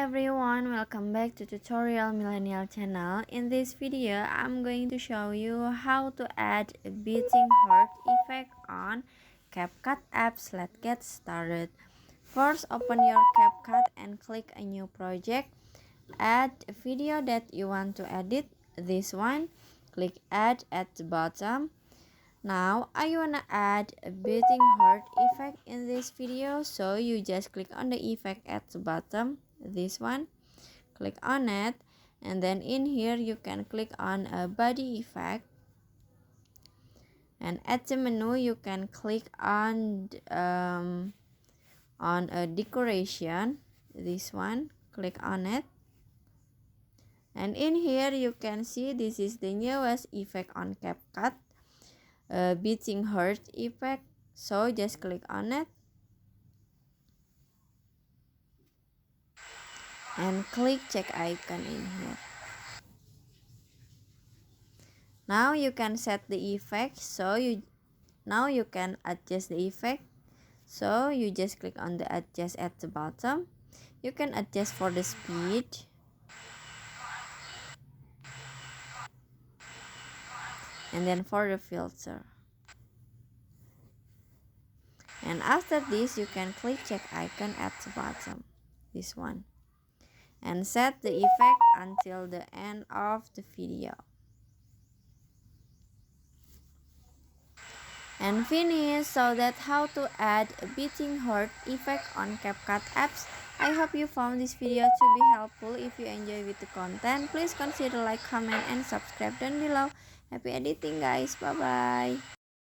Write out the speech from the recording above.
everyone, welcome back to Tutorial Millennial channel. In this video, I'm going to show you how to add a beating heart effect on CapCut apps. Let's get started. First, open your CapCut and click a new project. Add a video that you want to edit. This one, click add at the bottom. Now I wanna add a beating heart effect in this video, so you just click on the effect at the bottom, this one, click on it, and then in here you can click on a body effect, and at the menu you can click on a decoration, this one, click on it, and in here you can see this is the newest effect on CapCut. Beating heart effect, so just click on it and click check icon in here. Now you can set the effect, so now you can adjust the effect, so you just click on the adjust at the bottom. You can adjust for the speed, and then for the filter. And after this, you can click check icon at the bottom, this one, and set the effect until the end of the video. And finish. So that's how to add a beating heart effect on CapCut apps. I hope you found this video to be helpful. If you enjoy with the content, please consider like, comment, and subscribe down below. Happy editing guys, bye bye.